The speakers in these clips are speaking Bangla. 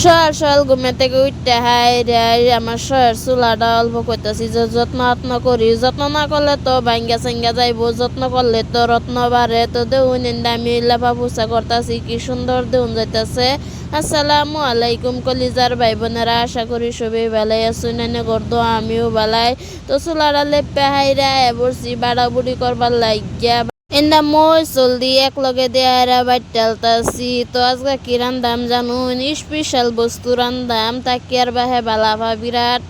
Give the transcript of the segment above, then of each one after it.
সকাল সকাল ঘুমে থেকে উঠতে হাই আমার শহর চুলাটা অল্প করতেছি যে যত্ন করি, যত্ন না করলে তো ভাঙ্গা চাঙ্গা যাইবো, যত্ন করলে তো রত্ন বাড়ে। তো দেউন আমি লেপা পোছা করতেছি, কি সুন্দর দেউন যাইতেছে। আসসালামু আলাইকুম কলিজার ভাই বোনেরা, আশা করি সবাই ভালাই আছো। নানে করতো আমিও ভালাই। তো চুলাটা লেপে হাইরা বসছি বাড়াবুড়ি করবার লাগিয়া এন্দা মই জলদি এক লগে দেয়ারা বাইটালতাছি। তো আজকে কি রান্দাম জানুন? স্পেশাল বস্তু রান্দাম, তাকে আর বাহে বালাভা বিরাট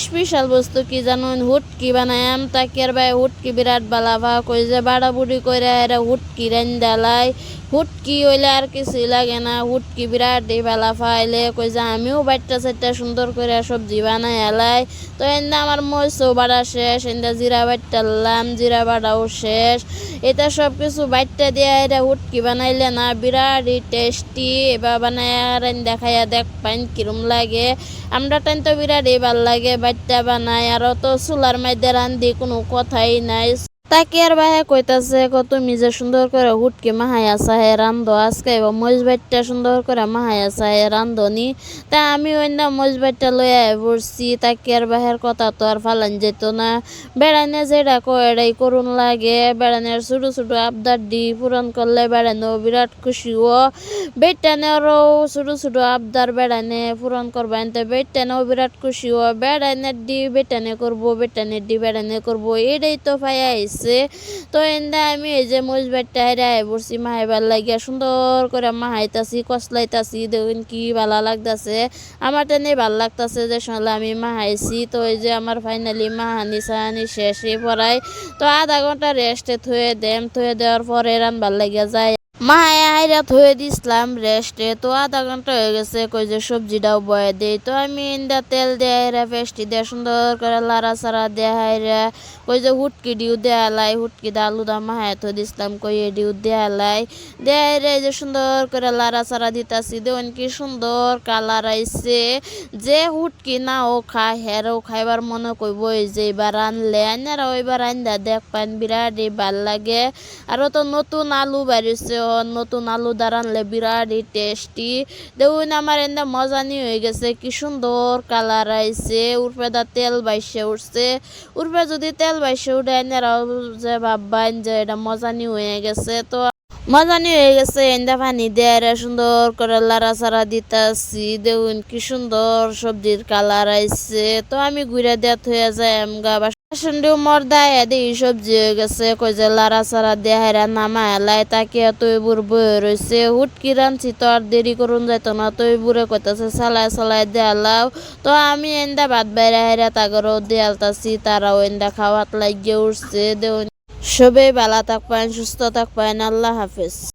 স্পেশাল বস্তু কি জানুন? হুটকি বানায়াম, তাকে আর বাহে হুটকি বিরাট বালাভা কই যে বাড়াবুড়ি করে এরা হুটকি রান্দালাই। হুটকি হইলে আর কিছুই লাগে না, হুটকি বিরাট বালাফা আইলে কই যে আমিও বাইটটা চারটা সুন্দর করে সবজি বানাই এলাই। তো এন্দা আমার মরিচও বাড়া শেষ, এন্দা জিরা বাইটালাম, জিরা বাড়াও শেষ। এটা সব কিছু বাইটটা দিয়ে এটা হুটকি বানাইলে না বিরাটই টেস্টি। এবার বানায় রান্দা খাইয়া দেখ পাইন কিরম লাগে। আমরা টাইম তো বিরাটই ভাল লাগে বাইটটা বানাই, আর তো চুলার মধ্যে রান্ধি কোনো কথাই নাই। তাকে আর বাহে কইতাছে তুমি যে সুন্দর করে হুটকি মাহাইয়া চাহে রান্ধো, আজকে এবার মরিচ বাইটটা সুন্দর করে মাহাইয়া চাহে রান্ধনি। তা আমি অন্য মরিচ বাইটটা লইয়া পড়ছি। তাকে আর বাহের কথা তো আর ফালান যেত না। বেড়ানে যেটা কয় এটাই করুন লাগে। বেড়ানের ছোটো ছোটো আবদার দি পূরণ করলে বেড়ানো বিরাট খুশি ও। বেটানেরও ছোটো ছোটো আবদার বেড়ানে পূরণ করবো, এনতে বেটানেও বিরাট খুশি ও। বেড়ানের দি বেটানে করবো, বেটানের দি বেড়ানে করবো, এটাই তো পাইয়া আইছে। তো এন্দা আমি এই যে মরিচ বাইটটা হাইরাই পড়ছি মাহাইবার লাগিয়া সুন্দর করে মাহাইতাছি, কসলাইতাছি। দেখুন কি ভালো লাগতাছে, আমার টেনে ভাল লাগতাছে যে শুনলে আমি মাহাইছি। তো এই যে আমার ফাইনালি মাহানি সাহানি শেষে পড়াই। তো আধা ঘন্টা রেস্টে থুয়ে দেওয়ার পরে রান্নার লাগিয়া যায়। মাহায়া হাইরা থুয়ে দিছিলাম রেস্টে। তো আধা ঘন্টা হয়ে গেছে, কই যে সবজিটাও বয়ে দেই। তো আমি ইন্দা তেল দিয়ে হাইরা পেস্টি দিয়ে সুন্দর করে লাড়া চাড়া দিয়ে হাইরা কই যে হুটকি ডিউ দেয়ালাই, হুটকি দা আলু দা মাহায়া থুয়ে দিছিলাম, কই এ ডিউ দেয়ালাই দিয়ে হাইরা এই যে সুন্দর করে লাড়া চাড়া দিতাছি। দেখুন কি সুন্দর কালার আইছে। যে হুটকি নাও খায় হেরাও খাইবার মনে কইব এই যে এবার রানলে আইনারা ওইবার আইন্দা দেখ পান বিরাটই ভাল লাগে। আরও তো নতুন আলু বাড়িছে, নতুন আলু দা রানলে বিরাটই টেস্টি। দেখুন আমার এন্দা মজানি হয়ে গেছে, কি সুন্দর কালার আইছে। উর্ফে দা তেল বাইসে উঠছে, উর্ফে যদি তেল বাইসে উঠে আইনারাও যে ভাববান যে এটা মজানি হয়ে গেছে। তো মজানি হয়ে গেছে। এন্দা পানি দিয়ে সুন্দর করে লাড়া চাড়া দিতাছি। দেখুন কি সুন্দর সবজির কালার আইছে। তো আমি ঘুরে দেয়া হয়ে যায় আমগা বাসনটিও মর্দায় দেখি সবজি হয়ে গেছে। কই যে লাড়া চাড়া দিয়ে হাইরা নামা এলাই, তাকে তৈবুর বয়ে রয়েছে। হুটকি রানছি তো আর দেরি করুন যাইতো না, তৈবুরে কইতাছে চালায় চালায় দেয়ালাও। তো আমি এন্দা ভাত বাইরে হাইরা তাগরও দেয়ালতাছি, তারাও এন্দা খাওয়াত লাগিয়ে উঠছে। দেখুন সবাই ভালো থাকবেন, সুস্থ থাকবেন, আল্লাহ হাফেজ।